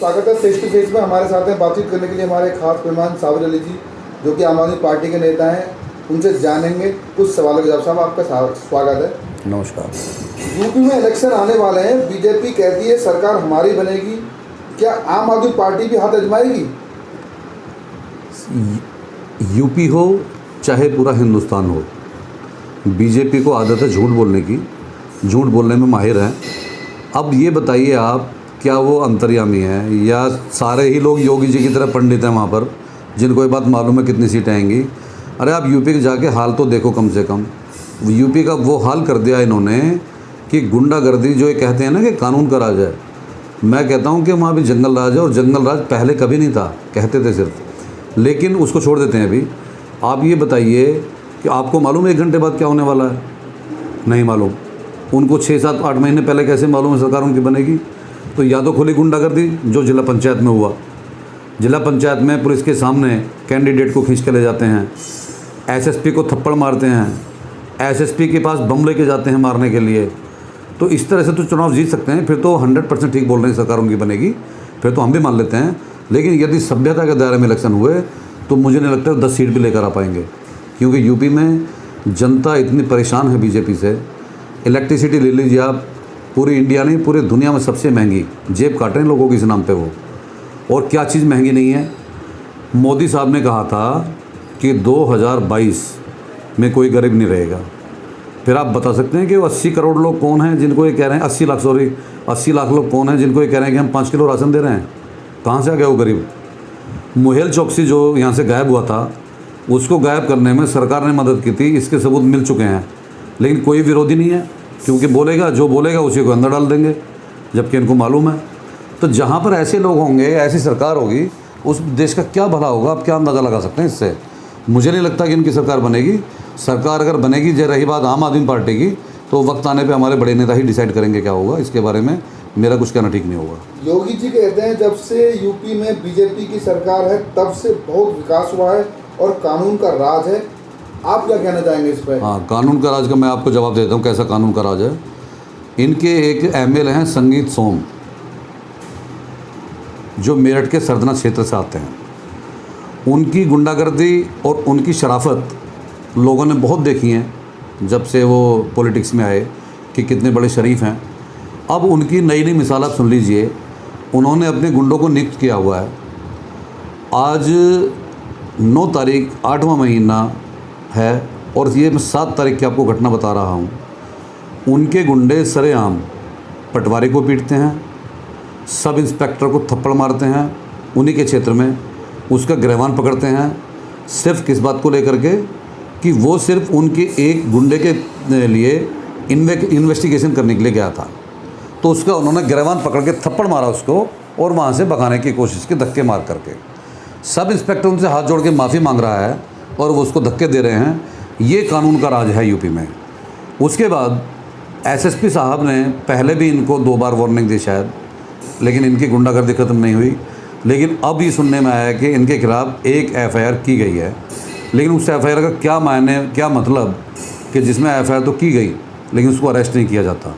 स्वागत है face to face में। हमारे साथ हैं बातचीत करने के लिए हमारे खास मेहमान साबिर अली जी, जो कि आम आदमी पार्टी के नेता हैं। उनसे जानेंगे कुछ सवालों के जवाब। साहब, आपका स्वागत है। नमस्कार। यूपी में इलेक्शन आने वाले हैं। बीजेपी कहती है सरकार हमारी बनेगी, क्या आम आदमी पार्टी भी हाथ आजमाएगी? यूपी हो चाहे पूरा हिंदुस्तान हो, बीजेपी को आदत है झूठ बोलने की, झूठ बोलने में माहिर हैं। अब ये बताइए आप, क्या वो अंतर्यामी हैं या सारे ही लोग योगी जी की तरह पंडित हैं वहाँ पर, जिनको ये बात मालूम है कितनी सीटें आएंगी? अरे आप यूपी के जाके हाल तो देखो कम से कम। यूपी का वो हाल कर दिया इन्होंने कि गुंडागर्दी, जो ये कहते हैं ना कि कानून का राज है, मैं कहता हूँ कि वहाँ भी जंगल राज है। और जंगल राज पहले कभी नहीं था, कहते थे सिर्फ, लेकिन उसको छोड़ देते हैं अभी। आप ये बताइए कि आपको मालूम है 1 घंटे बाद क्या होने वाला है? नहीं मालूम। उनको 6, 7, 8 महीने पहले कैसे मालूम है सरकार उनकी बनेगी? तो या तो खुली गुंडागर्दी जो जिला पंचायत में हुआ, जिला पंचायत में पुलिस के सामने कैंडिडेट को खींच के ले जाते हैं, एसएसपी को थप्पड़ मारते हैं, एसएसपी के पास बम लेके जाते हैं मारने के लिए। तो इस तरह से तो चुनाव जीत सकते हैं, फिर तो 100% ठीक बोल रहे हैं सरकार उनकी बनेगी, फिर तो हम भी मान लेते हैं। लेकिन यदि सभ्यता के दायरे में इलेक्शन हुए तो मुझे नहीं लगता 10 सीट भी लेकर आ पाएंगे, क्योंकि यूपी में जनता इतनी परेशान है बीजेपी से। इलेक्ट्रिसिटी ले लीजिए आप, पूरी इंडिया नहीं पूरी दुनिया में सबसे महंगी, जेब काट रहे हैं लोगों की इस नाम पे वो। और क्या चीज़ महंगी नहीं है? मोदी साहब ने कहा था कि 2022 में कोई गरीब नहीं रहेगा। फिर आप बता सकते हैं कि वो 80 करोड़ लोग कौन हैं जिनको ये कह रहे हैं, 80 लाख लोग कौन हैं जिनको ये कह रहे हैं कि हम 5 किलो राशन दे रहे हैं? कहाँ से आ गया वो गरीब? मुहेल चौकसी जो यहाँ से गायब हुआ था, उसको गायब करने में सरकार ने मदद की थी, इसके सबूत मिल चुके हैं। लेकिन कोई विरोधी नहीं है, क्योंकि बोलेगा जो बोलेगा उसी को अंदर डाल देंगे, जबकि इनको मालूम है। तो जहाँ पर ऐसे लोग होंगे, ऐसी सरकार होगी, उस देश का क्या भला होगा? आप क्या अंदाज़ा लगा सकते हैं इससे? मुझे नहीं लगता कि इनकी सरकार बनेगी। सरकार अगर बनेगी, जो रही बात आम आदमी पार्टी की, तो वक्त आने पे हमारे बड़े नेता ही डिसाइड करेंगे क्या होगा। इसके बारे में मेरा कुछ कहना ठीक नहीं होगा। योगी जी कहते हैं जब से यूपी में बीजेपी की सरकार है तब से बहुत विकास हुआ है और कानून का राज है। आप क्या कहना चाहेंगे इस पर? हाँ, कानून का राज का मैं आपको जवाब देता हूँ। कैसा कानून का राज है? इनके एक एमएलए हैं संगीत सोम, जो मेरठ के सरदना क्षेत्र से आते हैं। उनकी गुंडागर्दी और उनकी शराफत लोगों ने बहुत देखी है जब से वो पॉलिटिक्स में आए, कि कितने बड़े शरीफ हैं। अब उनकी नई नई मिसाल आप सुन लीजिए। उन्होंने अपने गुंडों को नियुक्त किया हुआ है। आज 9 तारीख 8वां महीना है और ये मैं 7 तारीख की आपको घटना बता रहा हूँ। उनके गुंडे सरेआम पटवारी को पीटते हैं, सब इंस्पेक्टर को थप्पड़ मारते हैं उन्हीं के क्षेत्र में, उसका गिरफ्तार पकड़ते हैं। सिर्फ किस बात को लेकर के कि वो सिर्फ उनके एक गुंडे के लिए इन्वेस्टिगेशन करने के लिए गया था, तो उसका उन्होंने गिरफ्तार पकड़ के थप्पड़ मारा उसको और वहाँ से भगाने की कोशिश की, धक्के मार करके। सब इंस्पेक्टर उनसे हाथ जोड़ के माफ़ी मांग रहा है और वो उसको धक्के दे रहे हैं। ये कानून का राज है यूपी में। उसके बाद एसएसपी साहब ने पहले भी इनको 2 बार वार्निंग दी शायद, लेकिन इनकी गुंडागर्दी ख़त्म नहीं हुई। लेकिन अब ये सुनने में आया कि इनके खिलाफ़ एक एफआईआर की गई है। लेकिन उस एफआईआर का क्या मायने, क्या मतलब कि जिसमें एफआईआर तो की गई लेकिन उसको अरेस्ट नहीं किया जाता?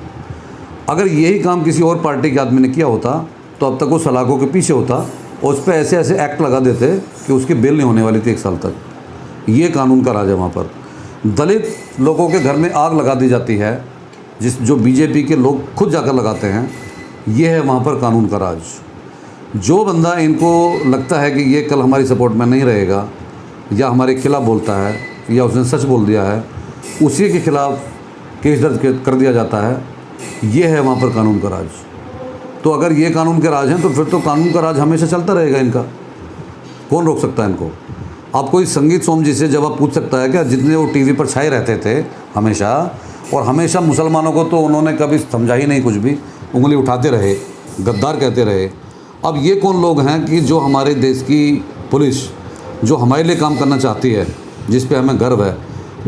अगर यही काम किसी और पार्टी के आदमी ने किया होता तो अब तक वो सलाखों के पीछे होता और उस पर ऐसे ऐसे एक्ट लगा देते कि उसकी बेल नहीं होने वाली थी 1 साल तक। ये कानून का राज है वहाँ पर। दलित लोगों के घर में आग लगा दी जाती है, जो बीजेपी के लोग खुद जाकर लगाते हैं। ये है वहाँ पर कानून का राज। जो बंदा इनको लगता है कि ये कल हमारी सपोर्ट में नहीं रहेगा या हमारे खिलाफ़ बोलता है या उसने सच बोल दिया है, उसी के खिलाफ़ केस दर्ज कर दिया जाता है। ये है वहाँ पर कानून का राज। तो अगर ये कानून के राज हैं तो फिर तो कानून का राज हमेशा चलता रहेगा इनका। कौन रोक सकता है इनको? आप कोई संगीत सोम जी से जब आप पूछ सकता है क्या, जितने वो टीवी पर छाए रहते थे हमेशा, और हमेशा मुसलमानों को तो उन्होंने कभी समझा ही नहीं कुछ भी, उंगली उठाते रहे, गद्दार कहते रहे। अब ये कौन लोग हैं कि जो हमारे देश की पुलिस जो हमारे लिए काम करना चाहती है, जिस पे हमें गर्व है,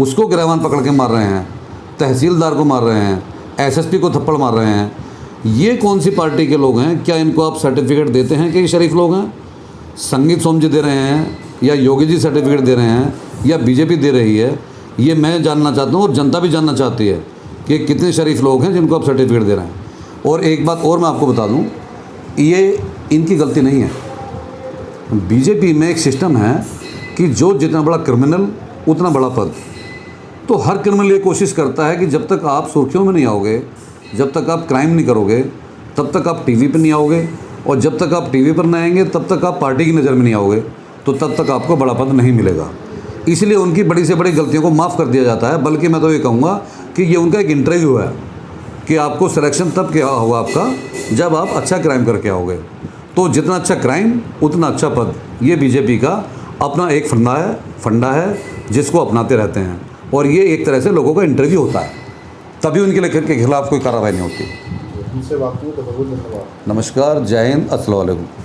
उसको गिरफ्तार पकड़ के मार रहे हैं, तहसीलदार को मार रहे हैं, एसएसपी को थप्पड़ मार रहे हैं? ये कौन सी पार्टी के लोग हैं? क्या इनको आप सर्टिफिकेट देते हैं कि ये शरीफ लोग हैं? संगीत सोम जी दे रहे हैं या योगी जी सर्टिफिकेट दे रहे हैं या बीजेपी दे रही है? ये मैं जानना चाहता हूँ और जनता भी जानना चाहती है कि कितने शरीफ लोग हैं जिनको आप सर्टिफिकेट दे रहे हैं। और एक बात और मैं आपको बता दूँ ये इनकी गलती नहीं है। बीजेपी में एक सिस्टम है कि जो जितना बड़ा क्रिमिनल उतना बड़ा पद। तो हर क्रिमिनल ये कोशिश करता है कि जब तक आप सुर्खियों में नहीं आओगे, जब तक आप क्राइम नहीं करोगे, तब तक आप टीवी पर नहीं आओगे, और जब तक आप टीवी पर नहीं आएंगे तब तक आप पार्टी की नज़र में नहीं आओगे, तो तब तक आपको बड़ा पद नहीं मिलेगा। इसलिए उनकी बड़ी से बड़ी गलतियों को माफ़ कर दिया जाता है। बल्कि मैं तो ये कहूँगा कि ये उनका एक इंटरव्यू है कि आपको सिलेक्शन तब क्या होगा आपका जब आप अच्छा क्राइम करके आओगे। तो जितना अच्छा क्राइम उतना अच्छा पद, ये बीजेपी का अपना एक फंडा है जिसको अपनाते रहते हैं। और ये एक तरह से लोगों का इंटरव्यू होता है, तभी उनके के खिलाफ कोई कार्रवाई नहीं होती। उनसे बात हुई तो बहुत धन्यवाद। नमस्कार, जय हिंद, अस्सलाम वालेकुम।